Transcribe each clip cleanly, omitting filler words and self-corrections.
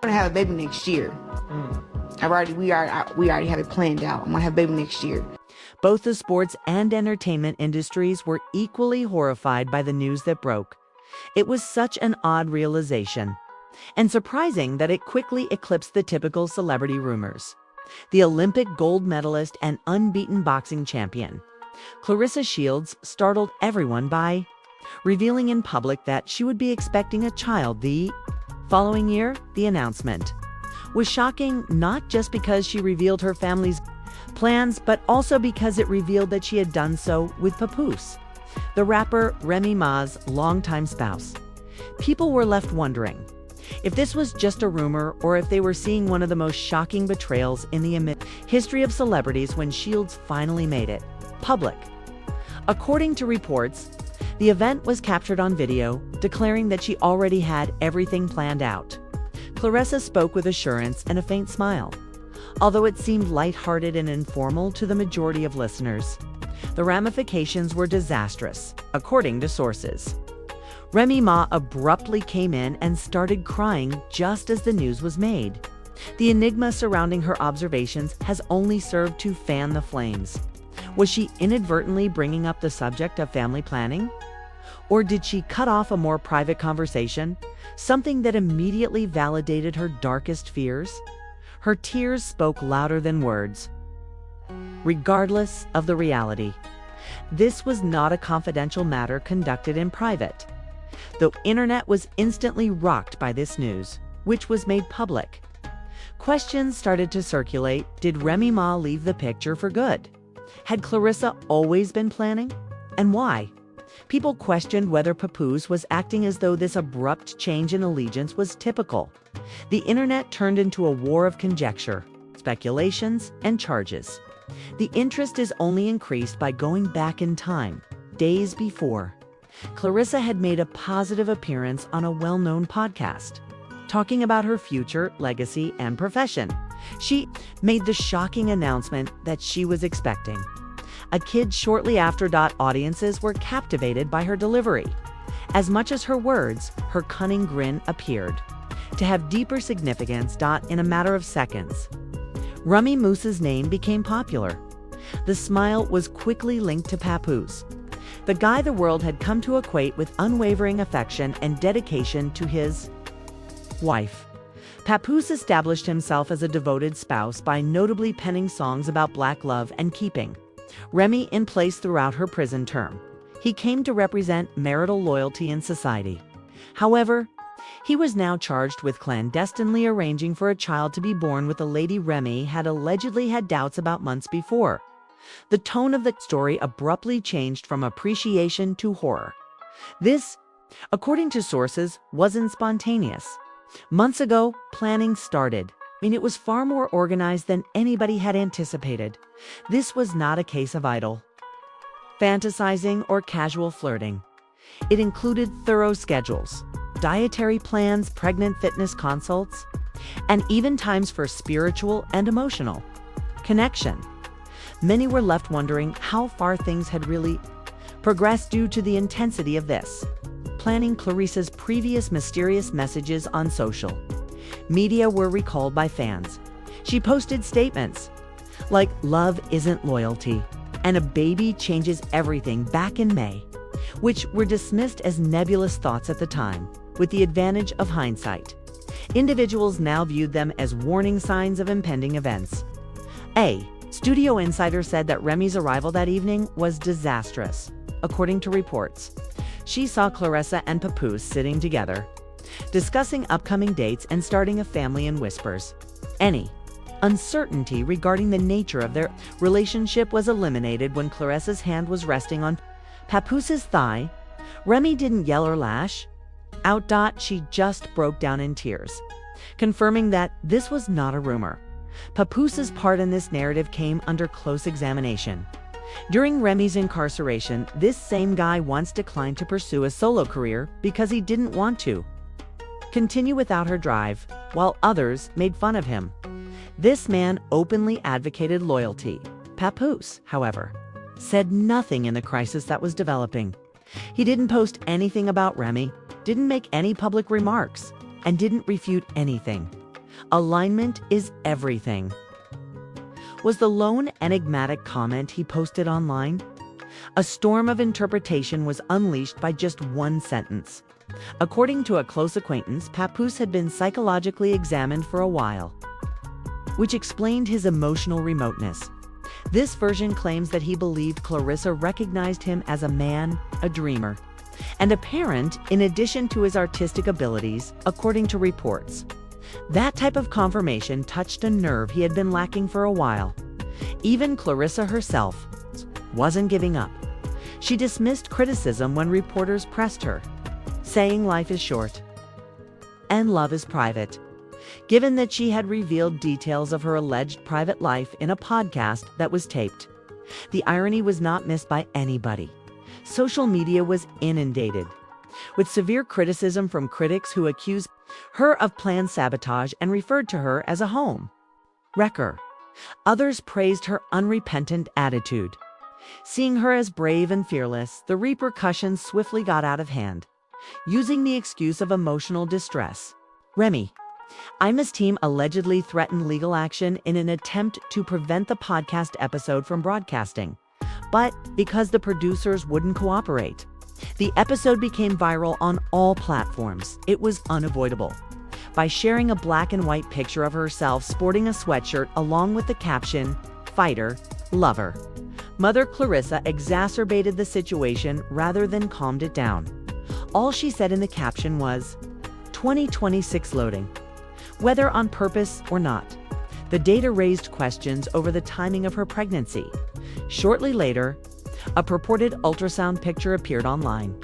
gonna have a baby next year. We already have it planned out. I'm gonna have a baby next year. Both the sports and entertainment industries were equally horrified by the news that broke. It was such an odd realization, and surprising that it quickly eclipsed the typical celebrity rumors. The Olympic gold medalist and unbeaten boxing champion, Claressa Shields, startled everyone by revealing in public that she would be expecting a child the following year. The announcement was shocking, not just because she revealed her family's plans, but also because it revealed that she had done so with Papoose, the rapper Remy Ma's longtime spouse. People were left wondering if this was just a rumor or if they were seeing one of the most shocking betrayals in the history of celebrities when Shields finally made it public. According to reports, the event was captured on video, declaring that she already had everything planned out. Claressa spoke with assurance and a faint smile, although it seemed lighthearted and informal to the majority of listeners. The ramifications were disastrous, according to sources. Remy Ma abruptly came in and started crying just as the news was made. The enigma surrounding her observations has only served to fan the flames. Was she inadvertently bringing up the subject of family planning? Or did she cut off a more private conversation, something that immediately validated her darkest fears? Her tears spoke louder than words. Regardless of the reality, this was not a confidential matter conducted in private. The internet was instantly rocked by this news, which was made public. Questions started to circulate. Did Remy Ma leave the picture for good? Had Claressa always been planning? And why? People questioned whether Papoose was acting as though this abrupt change in allegiance was typical. The internet turned into a war of conjecture, speculations, and charges. The interest is only increased by going back in time, days before. Claressa had made a positive appearance on a well-known podcast, talking about her future, legacy, and profession. She made the shocking announcement that she was expecting a kid shortly after. Audiences were captivated by her delivery. As much as her words, her cunning grin appeared to have deeper significance. In a matter of seconds, Remy Ma's name became popular. The smile was quickly linked to Papoose, the guy the world had come to equate with unwavering affection and dedication to his wife. Papoose established himself as a devoted spouse by notably penning songs about black love and keeping Remy in place throughout her prison term. He came to represent marital loyalty in society. However, he was now charged with clandestinely arranging for a child to be born with a lady Remy had allegedly had doubts about months before. The tone of the story abruptly changed from appreciation to horror. This, according to sources, wasn't spontaneous. Months ago, planning started. It was far more organized than anybody had anticipated. This was not a case of idle fantasizing or casual flirting. It included thorough schedules, dietary plans, pregnant fitness consults, and even times for spiritual and emotional connection. Many were left wondering how far things had really progressed due to the intensity of this planning. Claressa's previous mysterious messages on social media were recalled by fans. She posted statements like "love isn't loyalty" and "a baby changes everything" back in May, which were dismissed as nebulous thoughts at the time. With the advantage of hindsight, individuals now viewed them as warning signs of impending events. A studio insider said that Remy's arrival that evening was disastrous. According to reports, she saw Claressa and Papoose sitting together, discussing upcoming dates and starting a family in whispers. Any uncertainty regarding the nature of their relationship was eliminated when Claressa's hand was resting on Papoose's thigh. Remy didn't yell or lash out. She just broke down in tears, confirming that this was not a rumor. Papoose's part in this narrative came under close examination. During Remy's incarceration, this same guy once declined to pursue a solo career because he didn't want to continue without her drive, while others made fun of him. This man openly advocated loyalty. Papoose, however, said nothing in the crisis that was developing. He didn't post anything about Remy, didn't make any public remarks, and didn't refute anything Alignment is everything, was the lone enigmatic comment he posted online. A storm of interpretation was unleashed by just one sentence. According to a close acquaintance, Papoose had been psychologically examined for a while, which explained his emotional remoteness. This version claims that he believed Claressa recognized him as a man, a dreamer, and a parent in addition to his artistic abilities, according to reports. That type of confirmation touched a nerve he had been lacking for a while. Even Claressa herself wasn't giving up. She dismissed criticism when reporters pressed her, saying life is short and love is private. Given that she had revealed details of her alleged private life in a podcast that was taped, the irony was not missed by anybody. Social media was inundated with severe criticism from critics who accused her of planned sabotage and referred to her as a home wrecker. Others praised her unrepentant attitude. Seeing her as brave and fearless, the repercussions swiftly got out of hand. Using the excuse of emotional distress, Remy Ma's team allegedly threatened legal action in an attempt to prevent the podcast episode from broadcasting. But because the producers wouldn't cooperate, the episode became viral on all platforms. It was unavoidable. By sharing a black and white picture of herself sporting a sweatshirt along with the caption, "Fighter, Lover," Mother Claressa exacerbated the situation rather than calmed it down. All she said in the caption was, 2026 loading. Whether on purpose or not, the data raised questions over the timing of her pregnancy. Shortly later, a purported ultrasound picture appeared online.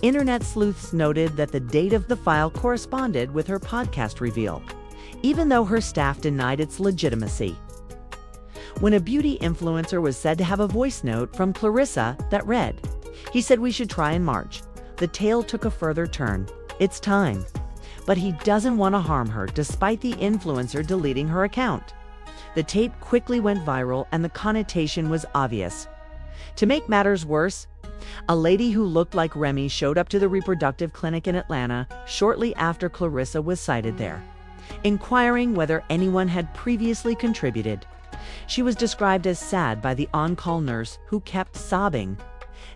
Internet sleuths noted that the date of the file corresponded with her podcast reveal, even though her staff denied its legitimacy. When a beauty influencer was said to have a voice note from Claressa that read, "He said we should try in March," the tale took a further turn. It's time. But he doesn't want to harm her despite the influencer deleting her account. The tape quickly went viral and the connotation was obvious. To make matters worse, a lady who looked like Remy showed up to the reproductive clinic in Atlanta shortly after Claressa was sighted there, inquiring whether anyone had previously contributed. She was described as sad by the on-call nurse who kept sobbing,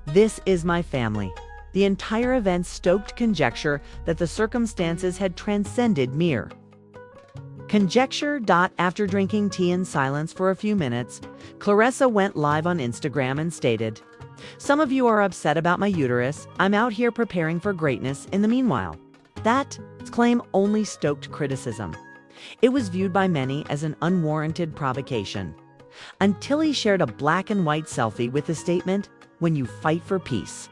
"This is my family." The entire event stoked conjecture that the circumstances had transcended mere conjecture. After drinking tea in silence for a few minutes, Claressa went live on Instagram and stated, "Some of you are upset about my uterus. I'm out here preparing for greatness in the meanwhile." That claim only stoked criticism. It was viewed by many as an unwarranted provocation, until he shared a black and white selfie with the statement, "When you fight for peace,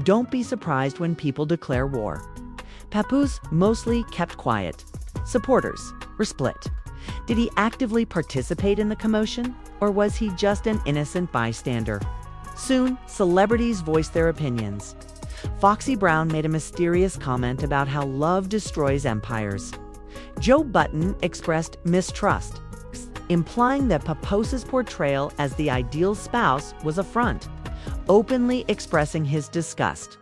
don't be surprised when people declare war." Papoose mostly kept quiet. Supporters were split. Did he actively participate in the commotion, or was he just an innocent bystander? Soon, celebrities voiced their opinions. Foxy Brown made a mysterious comment about how love destroys empires. Joe Button expressed mistrust, implying that Papoose's portrayal as the ideal spouse was a front, openly expressing his disgust.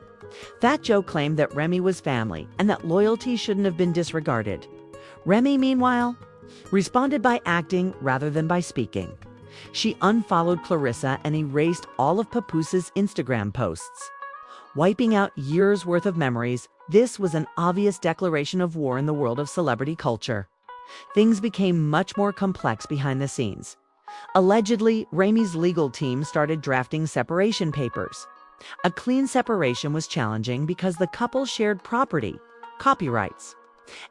Fat Joe claimed that Remy was family and that loyalty shouldn't have been disregarded. Remy, meanwhile, responded by acting rather than by speaking. She unfollowed Claressa and erased all of Papoose's Instagram posts, wiping out years' worth of memories. This was an obvious declaration of war in the world of celebrity culture. Things became much more complex behind the scenes. Allegedly, Remy's legal team started drafting separation papers. A clean separation was challenging because the couple shared property, copyrights,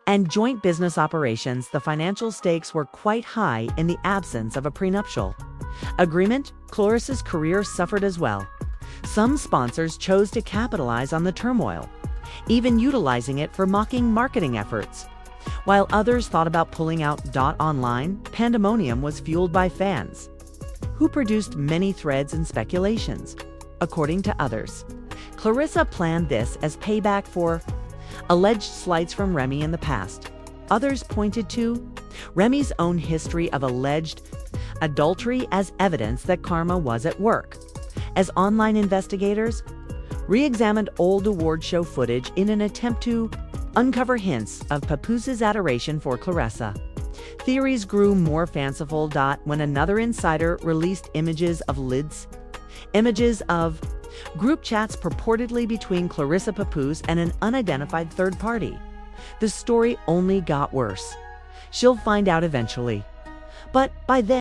and joint business operations. The financial stakes were quite high in the absence of a prenuptial agreement. Claressa's career suffered as well. Some sponsors chose to capitalize on the turmoil, even utilizing it for mocking marketing efforts, while others thought about pulling out. Online, pandemonium was fueled by fans, who produced many threads and speculations. According to others, Claressa planned this as payback for alleged slights from Remy in the past. Others pointed to Remy's own history of alleged adultery as evidence that karma was at work, as online investigators re-examined old award show footage in an attempt to uncover hints of Papoose's adoration for Claressa. Theories grew more fanciful. When another insider released images of group chats purportedly between Claressa Papoose and an unidentified third party. The story only got worse. She'll find out eventually. But by then,